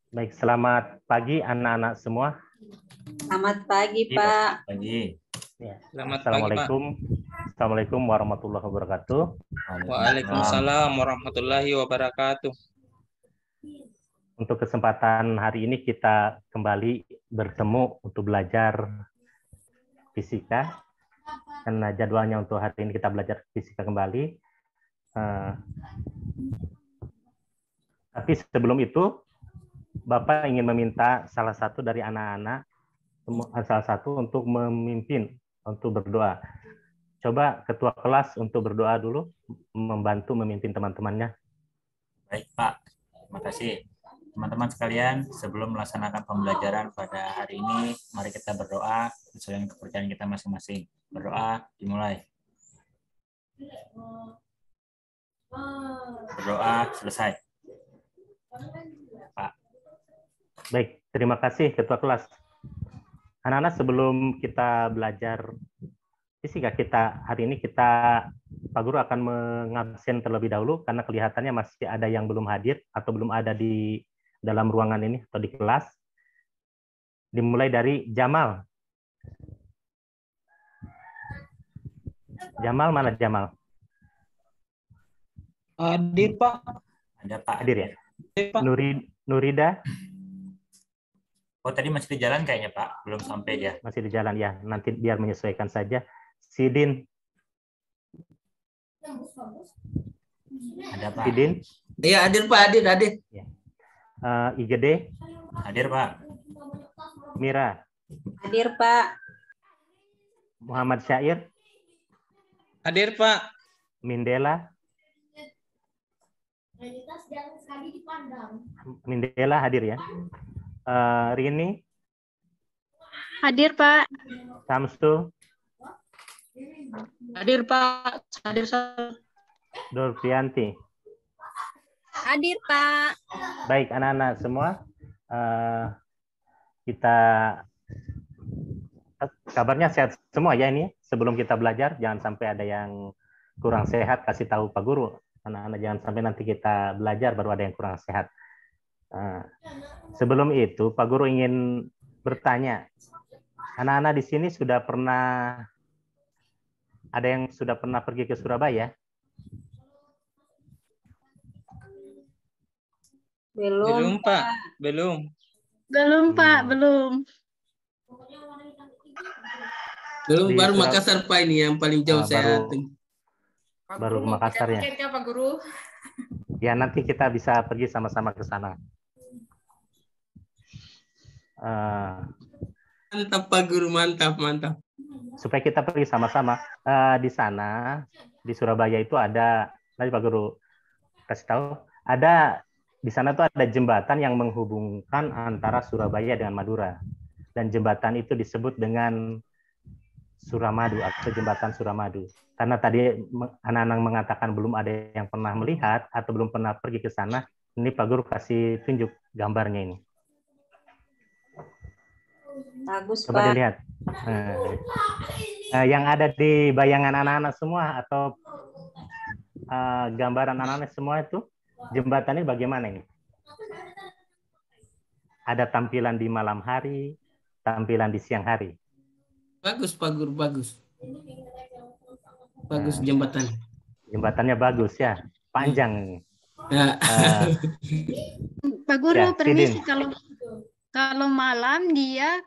Baik, selamat pagi anak-anak semua. Selamat pagi, Pak. Pagi. Ya. Selamat Assalamualaikum. Assalamualaikum warahmatullahi wabarakatuh. Waalaikumsalam warahmatullahi wabarakatuh. Untuk kesempatan hari ini kita kembali bertemu untuk belajar fisika. Karena jadwalnya untuk hari ini kita belajar fisika kembali. Tapi sebelum itu, Bapak ingin meminta salah satu dari anak-anak, untuk memimpin, untuk berdoa. Coba ketua kelas untuk berdoa dulu, membantu memimpin teman-temannya. Baik, Pak. Terima kasih. Teman-teman sekalian, sebelum melaksanakan pembelajaran pada hari ini, mari kita berdoa sesuai dengan kepercayaan kita masing-masing. Berdoa dimulai. Berdoa selesai. Pak. Baik, terima kasih ketua kelas. Anak-anak, sebelum kita belajar fisika hari ini Pak Guru akan mengabsen terlebih dahulu karena kelihatannya masih ada yang belum hadir atau belum ada di dalam ruangan ini atau di kelas. Dimulai dari Jamal. Jamal, mana Jamal? Hadir, Pak. Ada Pak. Hadir ya? Nurida? Oh, tadi masih di jalan kayaknya, Pak. Belum sampai dia. Masih di jalan ya. Nanti biar menyesuaikan saja. Sidin? Ada Pak. Sidin? Iya, hadir Pak, hadir. Ya. IGD? Hadir, Pak. Mira? Hadir, Pak. Muhammad Syair? Hadir, Pak. Mindela? Mindela hadir ya. Rini? Hadir, Pak. Samsul? Hadir, Pak. Hadir, Dorprianti? Hadir, Pak. Baik, anak-anak semua. Kita kabarnya sehat semua ya ini. Sebelum kita belajar, jangan sampai ada yang kurang sehat, kasih tahu Pak Guru. Anak-anak jangan sampai nanti kita belajar baru ada yang kurang sehat. Sebelum itu, Pak Guru ingin bertanya, anak-anak di sini ada yang sudah pernah pergi ke Surabaya? Belum, Pak. Belum. Belum, Pak. Belum. Belum, Di baru Surab- Makassar Pak ini yang paling jauh saya. baru ke Makassar ya? Pak Guru. Ya, nanti kita bisa pergi sama-sama ke sana. Mantap Pak Guru, mantap. Supaya kita pergi sama-sama. Di sana, di Surabaya itu ada, nanti Pak Guru kasih tahu, di sana tuh ada jembatan yang menghubungkan antara Surabaya dengan Madura. Dan jembatan itu disebut dengan Suramadu atau jembatan Suramadu. Karena tadi anak-anak mengatakan belum ada yang pernah melihat atau belum pernah pergi ke sana, ini Pak Guru kasih tunjuk gambarnya ini. Bagus, Coba Pak. dilihat. Yang ada di bayangan anak-anak semua atau gambaran anak-anak semua itu, jembatan ini bagaimana ini? Ada tampilan di malam hari, tampilan di siang hari. Bagus Pak Guru, bagus. Bagus jembatan. Jembatannya bagus ya, panjang. Ya. Pak Guru, Ya, permisi, Sidin. kalau malam dia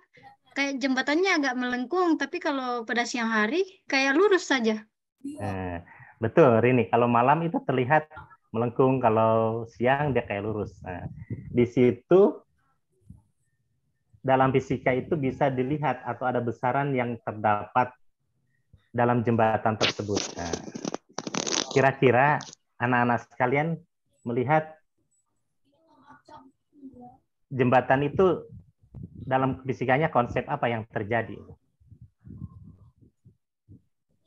kayak jembatannya agak melengkung, tapi kalau pada siang hari kayak lurus saja. Betul, Rini. Kalau malam itu terlihat melengkung, kalau siang dia kayak lurus. Di situ dalam fisika itu bisa dilihat atau ada besaran yang terdapat dalam jembatan tersebut. Kira-kira anak-anak sekalian melihat jembatan itu dalam fisikanya konsep apa yang terjadi?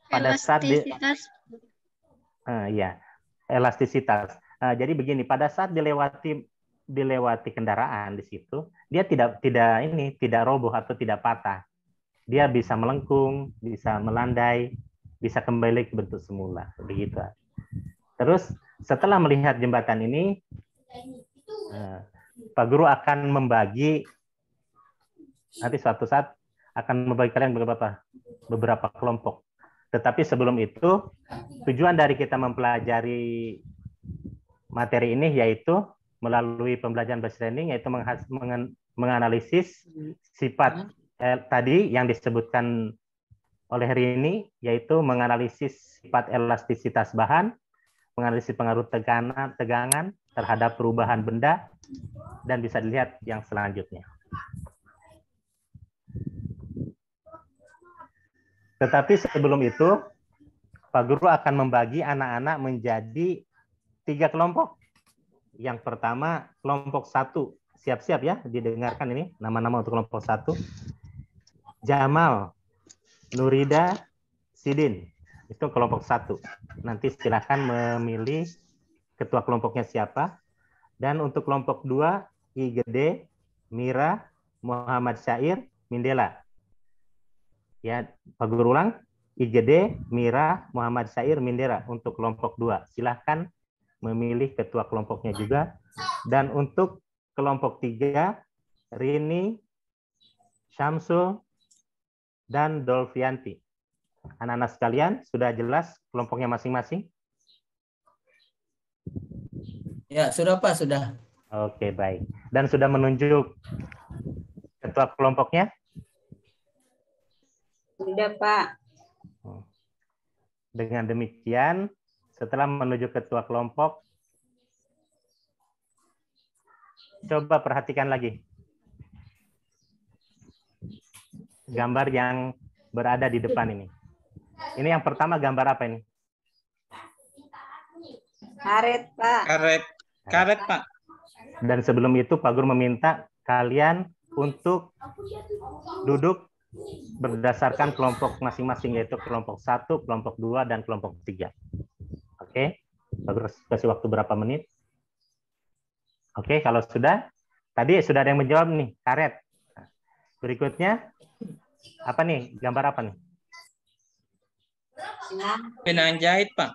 Pada saat elastisitas. Jadi begini, pada saat dilewati kendaraan di situ, dia tidak roboh atau tidak patah. Dia bisa melengkung, bisa melandai, bisa kembali ke bentuk semula, begitu. Terus setelah melihat jembatan ini, Pak Guru akan membagi nanti suatu saat akan membagi kalian beberapa kelompok. Tetapi sebelum itu, tujuan dari kita mempelajari materi ini yaitu melalui pembelajaran based learning, yaitu menganalisis sifat tadi yang disebutkan oleh Rini, yaitu menganalisis sifat elastisitas bahan, menganalisis pengaruh tegangan terhadap perubahan benda, dan bisa dilihat yang selanjutnya. Tetapi sebelum itu, Pak Guru akan membagi anak-anak menjadi 3 kelompok. Yang pertama, kelompok 1. Siap-siap ya, didengarkan ini nama-nama untuk kelompok 1. Jamal, Nurida, Sidin. Itu kelompok 1. Nanti silakan memilih ketua kelompoknya siapa. Dan untuk kelompok 2, I Gede, Mira, Muhammad Syair, Mindela. Ya, Pak Guru ulang, IGD, Mira, Muhammad Syair, Mindera untuk kelompok 2. Silahkan memilih ketua kelompoknya juga. Dan untuk kelompok 3, Rini, Syamsul, dan Dolfianti. Anak-anak sekalian, sudah jelas kelompoknya masing-masing? Ya, sudah Pak, sudah. Oke, baik. Dan sudah menunjuk ketua kelompoknya? Sudah, Pak. Dengan demikian, setelah menuju ketua kelompok, coba perhatikan lagi gambar yang berada di depan ini. Ini yang pertama gambar apa ini? Karet, Pak. Karet, Pak. Dan sebelum itu Pak Guru meminta kalian untuk duduk berdasarkan kelompok masing-masing, yaitu kelompok 1, kelompok 2, dan kelompok 3. Oke, Pak Guru kasih waktu berapa menit? Oke, kalau sudah, tadi sudah ada yang menjawab nih, karet. Berikutnya, apa nih? Gambar apa nih? Benang jahit, Pak.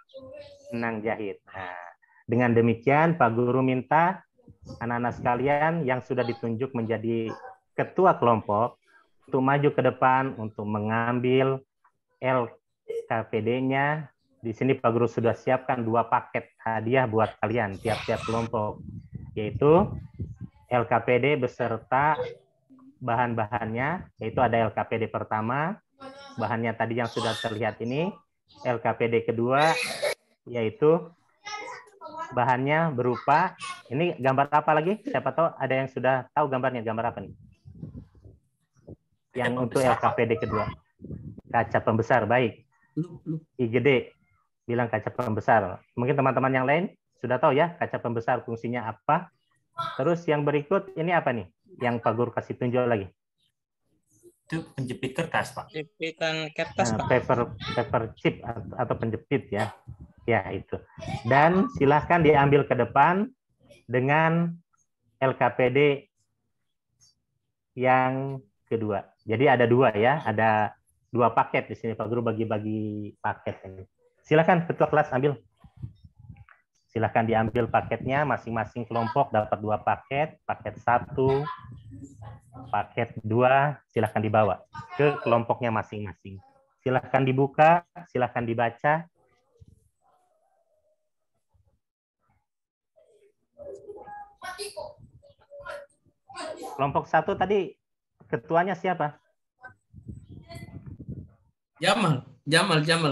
Benang jahit. Nah, dengan demikian, Pak Guru minta anak-anak sekalian yang sudah ditunjuk menjadi ketua kelompok untuk maju ke depan untuk mengambil LKPD-nya. Di sini Pak Guru sudah siapkan 2 paket hadiah buat kalian tiap-tiap kelompok, yaitu LKPD beserta bahan-bahannya, yaitu ada LKPD pertama, bahannya tadi yang sudah terlihat ini, LKPD kedua, yaitu bahannya berupa, ini gambar apa lagi? Siapa tahu ada yang sudah tahu gambarnya, gambar apa nih? Yang untuk LKPD kedua. Kaca pembesar, baik. IGD bilang kaca pembesar. Mungkin teman-teman yang lain sudah tahu ya kaca pembesar fungsinya apa. Terus yang berikut ini apa nih? Yang Pak Guru kasih tunjuk lagi. Itu penjepit kertas, Pak. Jepitan kertas, Nah, Pak. paper chip atau penjepit ya. Ya, itu. Dan silahkan diambil ke depan dengan LKPD yang kedua. Jadi ada 2 ya, ada 2 paket di sini. Pak Guru bagi-bagi paket ini. Silahkan ketua kelas ambil. Silahkan diambil paketnya, masing-masing kelompok dapat 2 paket. Paket 1, paket 2, silahkan dibawa ke kelompoknya masing-masing. Silahkan dibuka, silahkan dibaca. Kelompok 1 tadi ketuanya siapa? Jamal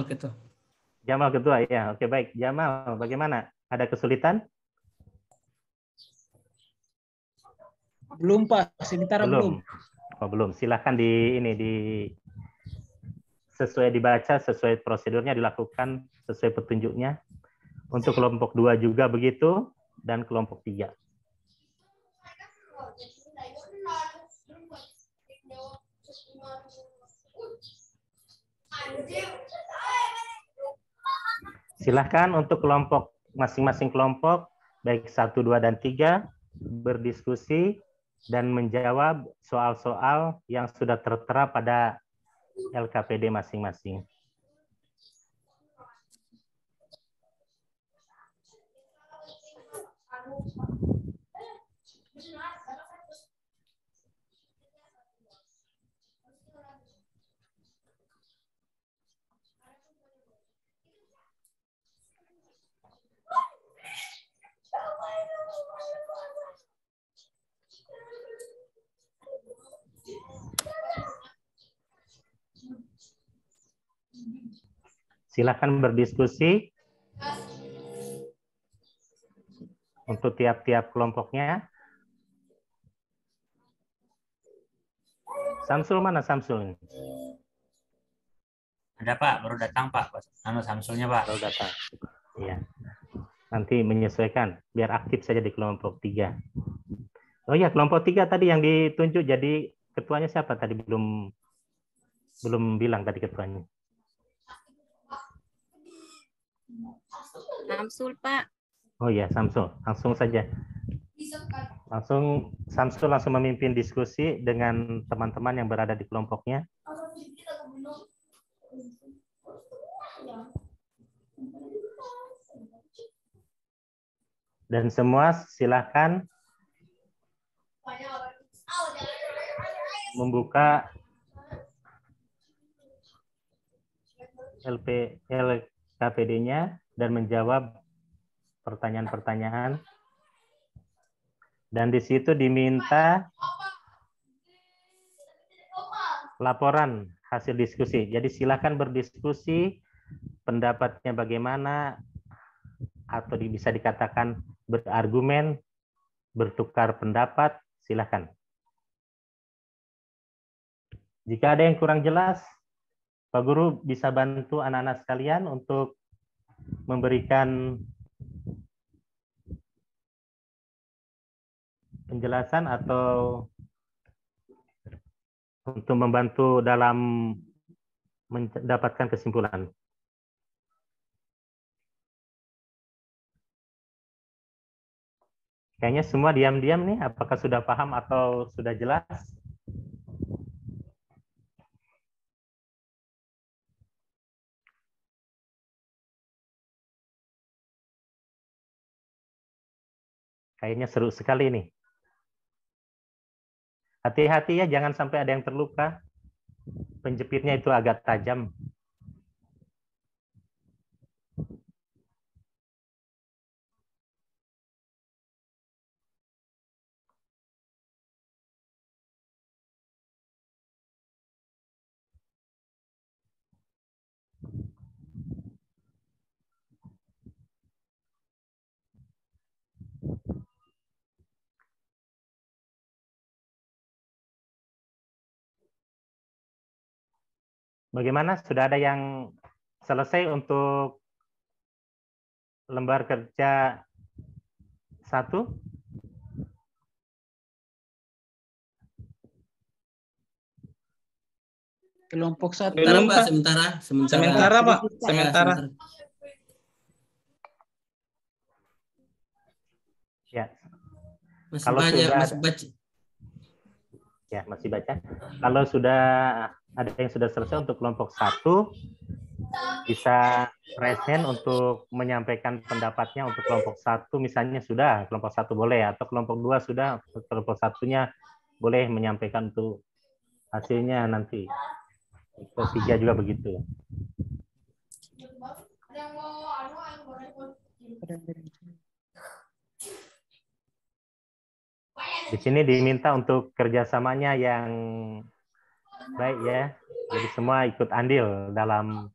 ketua. Jamal ketua, ya. Oke, baik. Jamal, bagaimana? Ada kesulitan? Belum Pak, sementara belum. Oh, belum. Silahkan sesuai dibaca, sesuai prosedurnya dilakukan, sesuai petunjuknya. Untuk kelompok 2 juga begitu, dan kelompok 3. Silahkan untuk kelompok masing-masing kelompok, baik 1, 2, dan 3, berdiskusi dan menjawab soal-soal yang sudah tertera pada LKPD masing-masing. Silakan berdiskusi untuk tiap-tiap kelompoknya. Samsul mana Samsul? Ada Pak, baru datang Pak. Samsulnya Pak. Baru datang. Iya. Nanti menyesuaikan, biar aktif saja di kelompok 3. Oh iya, kelompok 3 tadi yang ditunjuk jadi ketuanya siapa tadi? Belum bilang tadi ketuanya. Samsul, Pak. Oh iya, Samsul. Langsung saja. Samsul langsung memimpin diskusi dengan teman-teman yang berada di kelompoknya. Dan semua silakan membuka LKPD-nya dan menjawab pertanyaan-pertanyaan. Dan di situ diminta laporan hasil diskusi. Jadi silakan berdiskusi, pendapatnya bagaimana, atau bisa dikatakan berargumen, bertukar pendapat, silakan. Jika ada yang kurang jelas, Pak Guru bisa bantu anak-anak sekalian untuk memberikan penjelasan atau untuk membantu dalam mendapatkan kesimpulan. Kayaknya semua diam-diam nih, apakah sudah paham atau sudah jelas? Kayaknya seru sekali nih. Hati-hati ya, jangan sampai ada yang terluka. Penjepitnya itu agak tajam. Bagaimana? Sudah ada yang selesai untuk lembar kerja 1? Kelompok 1. Belum, Pak. Sementara, Pak. Sementara. Ya. Masih Kalau banyak, sudah masih baca. Ya, masih baca. Kalau sudah ada yang sudah selesai untuk kelompok 1, bisa raise hand untuk menyampaikan pendapatnya untuk kelompok 1, misalnya sudah, kelompok 1 boleh, atau kelompok 2 sudah, kelompok 1-nya boleh menyampaikan untuk hasilnya nanti. Kelompok 3 juga begitu. Di sini diminta untuk kerjasamanya yang baik ya. Jadi semua ikut andil dalam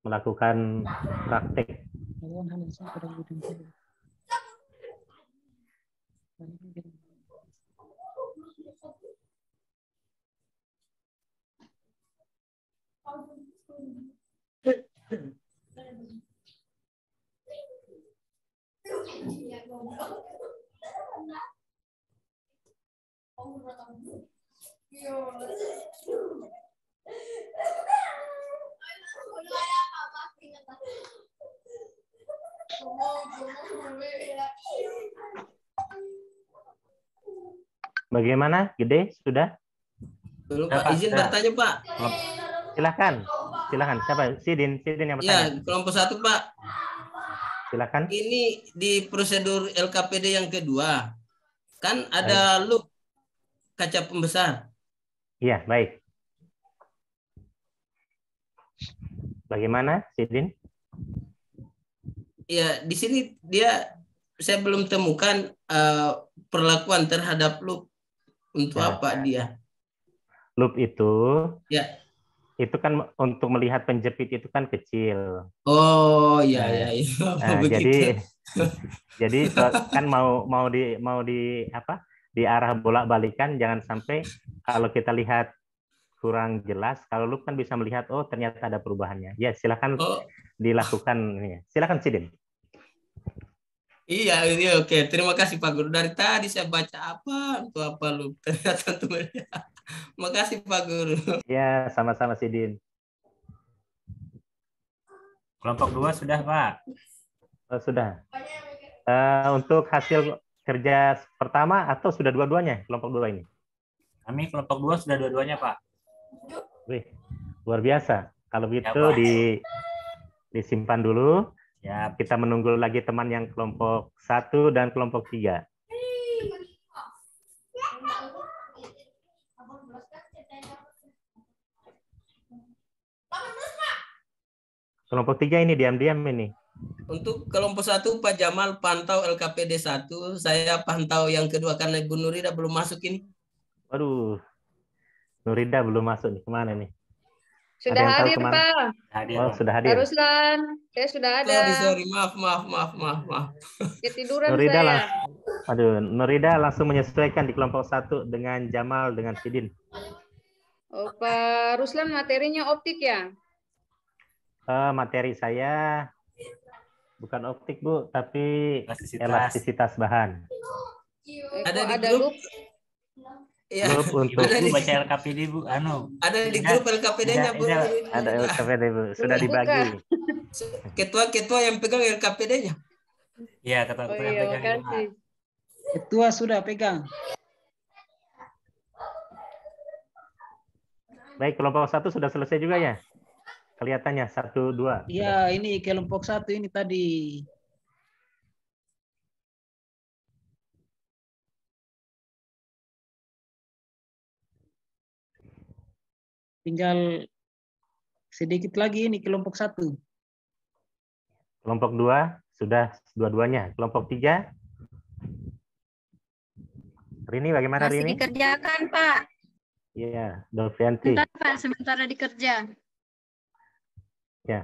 melakukan praktek. Bagaimana, Gede? Sudah? Belum, Pak. Izin bertanya, Pak. Silakan. Silakan. Siapa? Sidin yang bertanya. Ya, kelompok 1, Pak. Silakan. Ini di prosedur LKPD yang kedua. Kan ada loop kaca pembesar. Iya, baik. Bagaimana, Sidin? Ya, di sini saya belum temukan perlakuan terhadap loop. Untuk apa dia? Loop itu Ya. itu kan untuk melihat penjepit itu kan kecil. Oh, iya, Nah, iya, iya. nah, Begitu. jadi kan mau di apa? Di arah bolak-balikan, jangan sampai kalau kita lihat kurang jelas, kalau lu kan bisa melihat oh ternyata ada perubahannya. Ya, silakan Oh, dilakukan ini. Silakan Sidin. iya, iya, oke. Terima kasih Pak Guru. Dari tadi saya baca apa, untuk apa lu. Ternyata temennya. Makasih Pak Guru. Ya, sama-sama Sidin. Kelompok 2 sudah, Pak. Oh, sudah. Untuk hasil kerja pertama atau sudah dua-duanya kelompok 2 ini? Kami kelompok 2 sudah dua-duanya, Pak. Wih, luar biasa. Kalau Ya, gitu Pak. disimpan dulu. Ya, Kita menunggu lagi teman yang kelompok 1 dan kelompok 3. Kelompok 3 ini diam-diam ini. Untuk kelompok 1 Pak Jamal pantau LKPD 1, saya pantau yang kedua karena Ibu Nurida belum masuk ini. Waduh, Nurida belum masuk nih. Kemana nih? Sudah Ada yang tahu hadir, kemana? Pak. hadir, Oh, Pak. sudah Pak hadir. Ruslan, saya sudah ada. Sorry, maaf. Ketiduran Nurida saya. Nurida langsung menyesuaikan di kelompok 1 dengan Jamal dengan Sidin. Oh, Pak Ruslan materinya optik ya? Materi saya bukan optik, Bu, tapi Elastisitas. elastisitas bahan. Ada Kok di ada grup. loop? Iya. Grup untuk Ada Bu, di, baca LKPD, Bu. ada di grup LKPD-nya, Bu. ada LKPD, Bu. Sudah Belum buka. dibagi. Ketua yang pegang LKPD-nya. Iya, kata Oh ketua iya, yang pegang ini, Pak. makasih. Ketua sudah pegang. Baik, kelompok 1 sudah selesai juga ya? Kelihatannya 1, 2. Iya, ini kelompok 1 ini tadi. Tinggal sedikit lagi ini kelompok 1. Kelompok 2 sudah dua-duanya. Kelompok 3. Rini bagaimana Masih Rini? dikerjakan, Pak. Iya, Dolfianti. Sebentar, Pak. Sementara dikerja. Ya.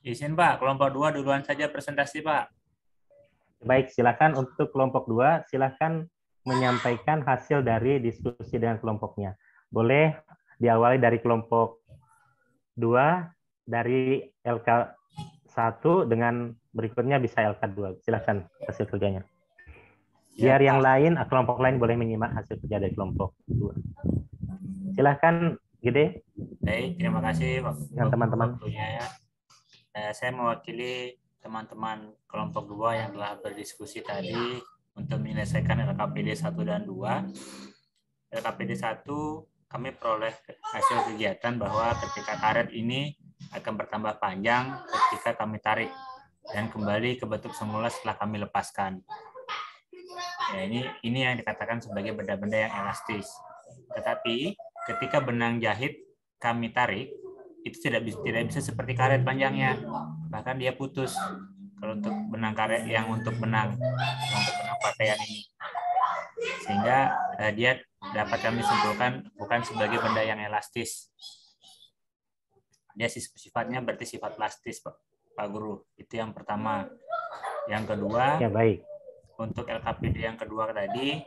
Izin, Pak. Kelompok 2 duluan saja presentasi, Pak. Baik, silakan untuk kelompok 2, silakan menyampaikan hasil dari diskusi dengan kelompoknya. Boleh diawali dari kelompok 2, dari LK1 dengan berikutnya bisa LK2. Silakan hasil kerjanya. Ya, Biar yang Pak. lain, kelompok lain boleh menyimak hasil kerja dari kelompok 2. Silakan, Gede. Baik, terima kasih, Pak. Dengan teman-teman. Waktunya, ya. Saya mewakili teman-teman kelompok 2 yang telah berdiskusi tadi untuk menyelesaikan LKPD 1 dan 2. LKPD 1 kami peroleh hasil kegiatan bahwa ketika karet ini akan bertambah panjang ketika kami tarik dan kembali ke bentuk semula setelah kami lepaskan. Ya, ini yang dikatakan sebagai benda-benda yang elastis. Tetapi ketika benang jahit kami tarik, itu tidak bisa seperti karet panjangnya, bahkan dia putus. Kalau untuk benang karet yang untuk benang pakaian ini, sehingga dia dapat kami simpulkan bukan sebagai benda yang elastis. Dia sifatnya berarti sifat plastis, Pak Guru. Itu yang pertama. Yang kedua, Ya, baik. untuk LKPD yang kedua tadi,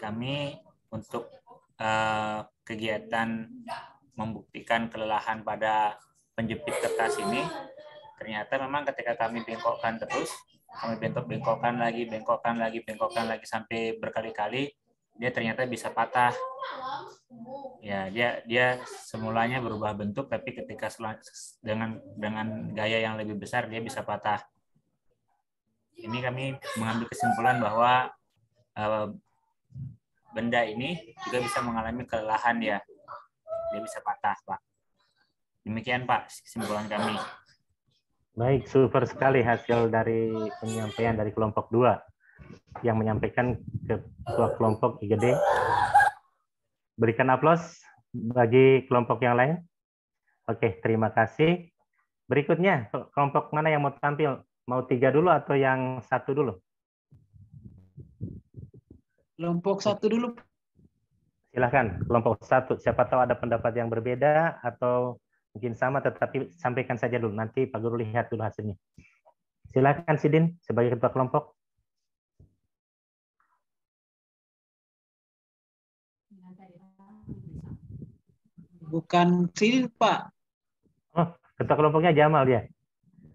kami untuk kegiatan membuktikan kelelahan pada penjepit kertas ini, ternyata memang ketika kami bengkokkan terus, kami bengkokkan lagi sampai berkali-kali, dia ternyata bisa patah. Ya, dia semulanya berubah bentuk, tapi ketika dengan gaya yang lebih besar dia bisa patah. Ini kami mengambil kesimpulan bahwa benda ini juga bisa mengalami kelelahan ya. Dia bisa patah, Pak. Demikian, Pak, kesimpulan kami. Baik, super sekali hasil dari penyampaian dari kelompok 2 yang menyampaikan ketua kelompok IGD. Berikan aplaus bagi kelompok yang lain. Oke, terima kasih. Berikutnya, kelompok mana yang mau tampil? Mau 3 dulu atau yang 1 dulu? Kelompok 1 dulu. Silakan kelompok 1. Siapa tahu ada pendapat yang berbeda atau mungkin sama, tetapi sampaikan saja dulu. Nanti Pak Guru lihat dulu hasilnya. Silakan Sidin sebagai ketua kelompok. Bukan Sidin, Pak. Oh, ketua kelompoknya Jamal dia.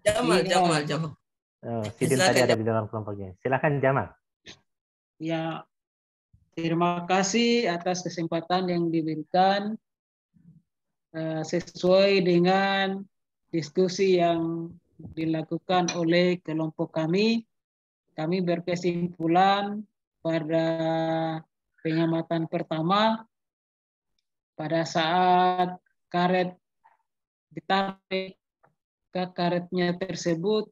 Jamal, Iya. Jamal. Oh, Sidin Silakan, tadi ada di dalam kelompoknya. Silakan Jamal. Ya, terima kasih atas kesempatan yang diberikan. Sesuai dengan diskusi yang dilakukan oleh kelompok kami berkesimpulan pada pengamatan pertama, pada saat karet ditarik, karetnya tersebut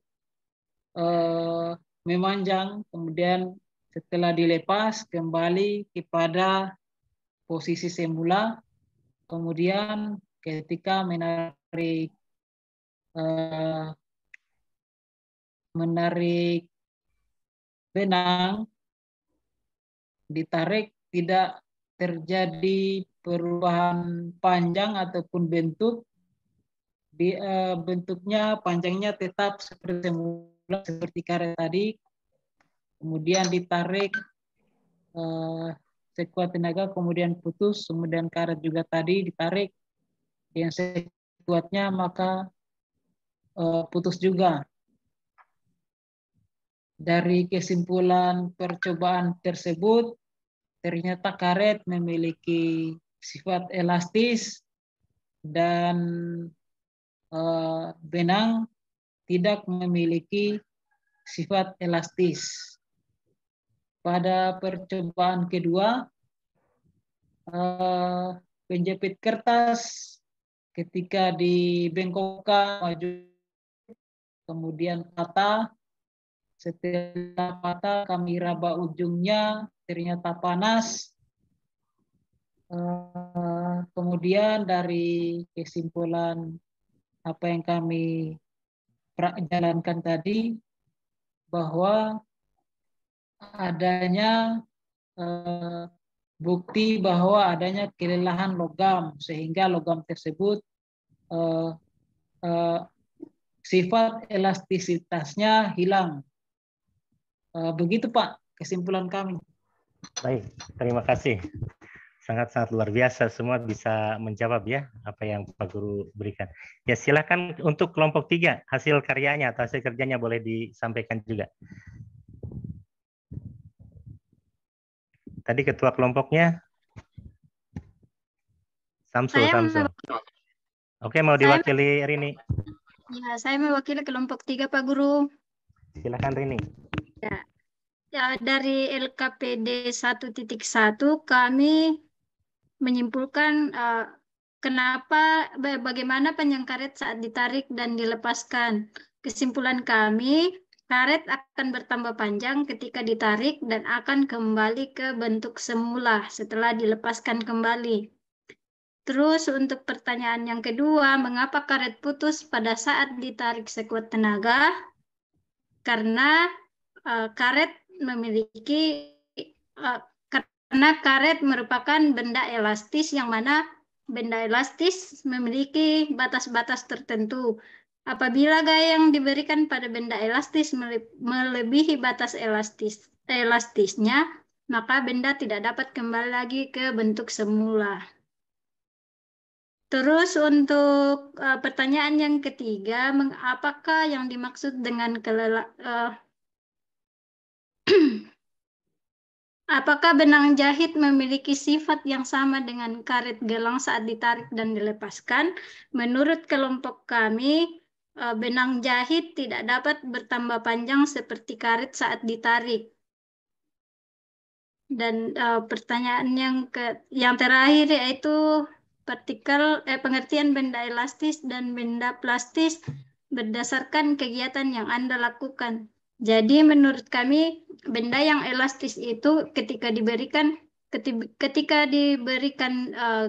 memanjang, kemudian setelah dilepas kembali kepada posisi semula, kemudian ketika menarik benang, ditarik, tidak terjadi perubahan panjang ataupun bentuk. Bentuknya, panjangnya tetap seperti semula, seperti karet tadi. Kemudian ditarik sekuat tenaga, kemudian putus, kemudian karet juga tadi ditarik yang sekuatnya, maka putus juga. Dari kesimpulan percobaan tersebut, ternyata karet memiliki sifat elastis dan benang tidak memiliki sifat elastis. Pada percobaan kedua, penjepit kertas ketika dibengkokkan maju, kemudian patah. Setelah patah, kami raba ujungnya, ternyata panas. Kemudian dari kesimpulan apa yang kami jalankan tadi, bahwa adanya bukti bahwa adanya kelelahan logam, sehingga logam tersebut sifat elastisitasnya hilang. Begitu Pak kesimpulan kami. Baik, terima kasih. Sangat-sangat luar biasa, semua bisa menjawab ya apa yang Pak Guru berikan. Ya silakan untuk kelompok 3, hasil karyanya atau hasil kerjanya boleh disampaikan juga. Tadi ketua kelompoknya Samsul. Oke, mau diwakili Rini. Ya, saya mewakili kelompok 3 Pak Guru. Silakan Rini. Ya, dari LKPD 1.1 kami menyimpulkan bagaimana panjang karet saat ditarik dan dilepaskan. Kesimpulan kami, karet akan bertambah panjang ketika ditarik dan akan kembali ke bentuk semula setelah dilepaskan kembali. Terus untuk pertanyaan yang kedua, mengapa karet putus pada saat ditarik sekuat tenaga? Karena karet merupakan benda elastis, yang mana benda elastis memiliki batas-batas tertentu. Apabila gaya yang diberikan pada benda elastis melebihi batas elastisnya, maka benda tidak dapat kembali lagi ke bentuk semula. Terus untuk pertanyaan yang ketiga, apakah yang dimaksud dengan apakah benang jahit memiliki sifat yang sama dengan karet gelang saat ditarik dan dilepaskan? Menurut kelompok kami, benang jahit tidak dapat bertambah panjang seperti karet saat ditarik. Dan pertanyaan yang terakhir yaitu pengertian benda elastis dan benda plastis berdasarkan kegiatan yang Anda lakukan. Jadi menurut kami benda yang elastis itu ketika diberikan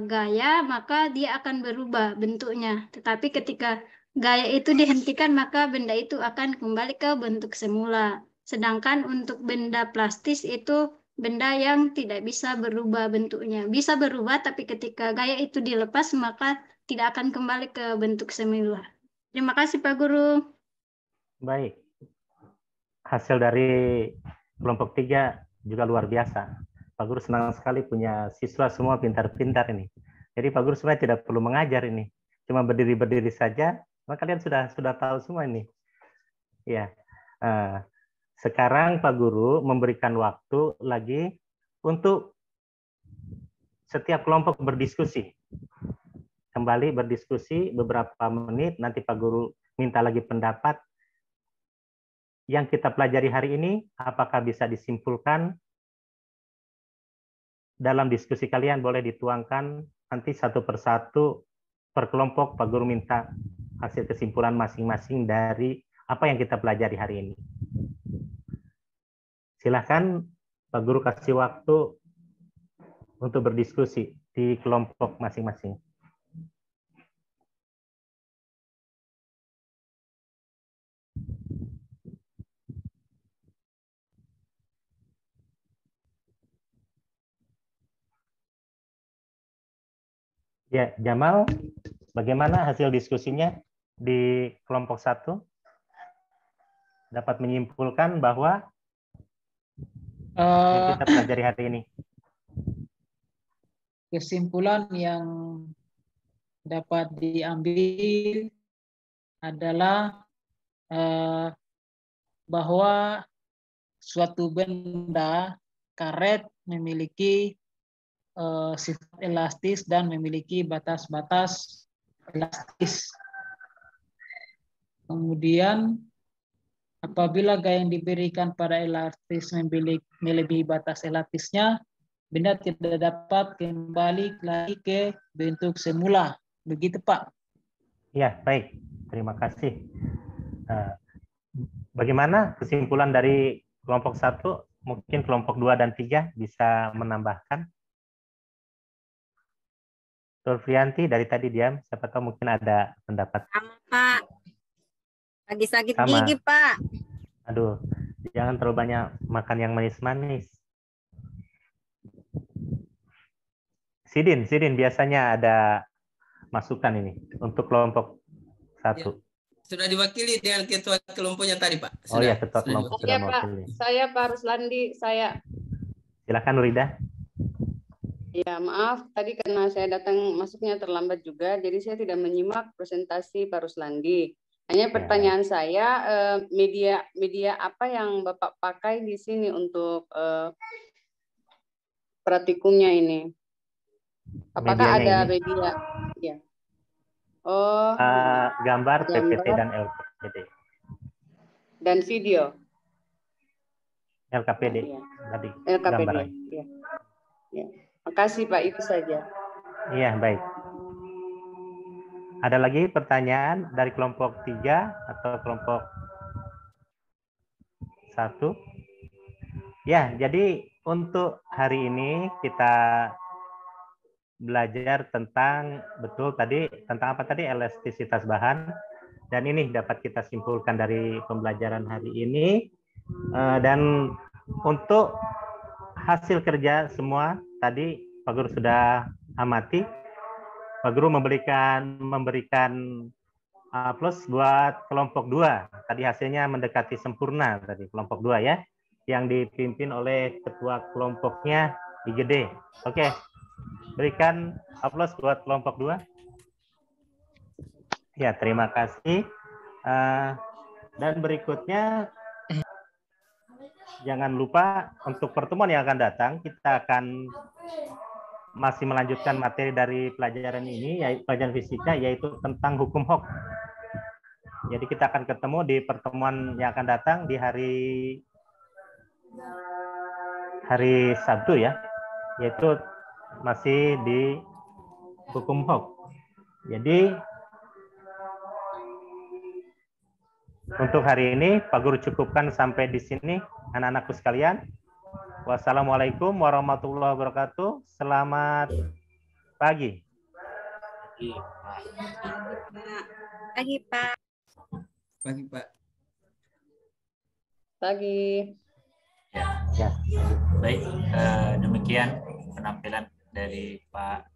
gaya, maka dia akan berubah bentuknya. Tetapi ketika gaya itu dihentikan, maka benda itu akan kembali ke bentuk semula. Sedangkan untuk benda plastis itu benda yang tidak bisa berubah bentuknya. Bisa berubah, tapi ketika gaya itu dilepas, maka tidak akan kembali ke bentuk semula. Terima kasih, Pak Guru. Baik. Hasil dari kelompok 3 juga luar biasa. Pak Guru senang sekali punya siswa semua pintar-pintar ini. Jadi Pak Guru sebenarnya tidak perlu mengajar ini. Cuma berdiri-berdiri saja, maka kalian sudah tahu semua ini. Ya. Sekarang Pak Guru memberikan waktu lagi untuk setiap kelompok berdiskusi. Kembali berdiskusi beberapa menit, nanti Pak Guru minta lagi pendapat. Yang kita pelajari hari ini, apakah bisa disimpulkan dalam diskusi kalian, boleh dituangkan nanti satu persatu per kelompok. Pak Guru minta hasil kesimpulan masing-masing dari apa yang kita pelajari hari ini. Silakan Pak Guru kasih waktu untuk berdiskusi di kelompok masing-masing. Ya, Jamal, bagaimana hasil diskusinya di kelompok 1? Dapat menyimpulkan bahwa yang kita pelajari hari ini. Kesimpulan yang dapat diambil adalah bahwa suatu benda karet memiliki sifat elastis dan memiliki batas-batas elastis. Kemudian apabila gaya yang diberikan pada elastis melebihi batas elastisnya, benda tidak dapat kembali lagi ke bentuk semula. Begitu, Pak. Ya, baik. Terima kasih. Bagaimana kesimpulan dari kelompok 1? Mungkin kelompok 2 dan 3 bisa menambahkan. Turfrianti dari tadi diam, siapa tahu mungkin ada pendapat. Sama, Pak. Lagi sakit Sama. gigi, Pak. Aduh, jangan terlalu banyak makan yang manis-manis. Sidin biasanya ada masukan ini untuk kelompok 1. Ya. Sudah diwakili dengan ketua kelompoknya tadi, Pak. Oh ya, ketua kelompok sudah Pak. mewakili. Saya Pak Ruslandi, saya. Silakan Nurida. Ya, maaf tadi karena saya datang masuknya terlambat juga, jadi saya tidak menyimak presentasi Pak Ruslandi. Hanya pertanyaan saya, media apa yang Bapak pakai di sini untuk praktikumnya ini? Apakah Medianya ada ini? media? Ya. Oh. Gambar, PPT dan LKPD. Dan video. LKPD Ya. tadi. LKPD. Gambaran. Ya. Ya. Makasih Pak, itu saja. Iya, baik. Ada lagi pertanyaan dari kelompok 3 atau kelompok 1? Ya, jadi untuk hari ini kita belajar tentang, betul tadi, tentang apa tadi? Elastisitas bahan. Dan ini dapat kita simpulkan dari pembelajaran hari ini. Dan untuk hasil kerja semua, tadi Pak Guru sudah amati. Pak Guru memberikan plus buat kelompok 2. Tadi hasilnya mendekati sempurna tadi kelompok 2 ya, yang dipimpin oleh ketua kelompoknya IGD. Oke. Berikan aplaus buat kelompok 2. Ya, terima kasih. Dan berikutnya jangan lupa untuk pertemuan yang akan datang kita akan masih melanjutkan materi dari pelajaran ini, yaitu pelajaran fisika, yaitu tentang hukum Hooke. Jadi kita akan ketemu di pertemuan yang akan datang di hari Sabtu ya, yaitu masih di hukum Hooke. Jadi untuk hari ini Pak Guru cukupkan sampai di sini, anak-anakku sekalian. Wassalamualaikum warahmatullahi wabarakatuh. Selamat pagi. Pagi, Pak. Pagi, Pak. Pagi. Ya. Ya. Baik, demikian penampilan dari Pak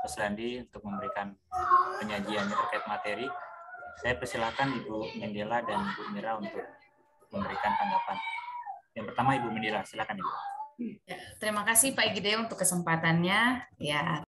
Roslandi untuk memberikan penyajiannya terkait materi. Saya persilakan Ibu Mendela dan Ibu Mira untuk memberikan tanggapan. Yang pertama Ibu Mendela, silakan Ibu. Terima kasih Pak Igede untuk kesempatannya. Ya,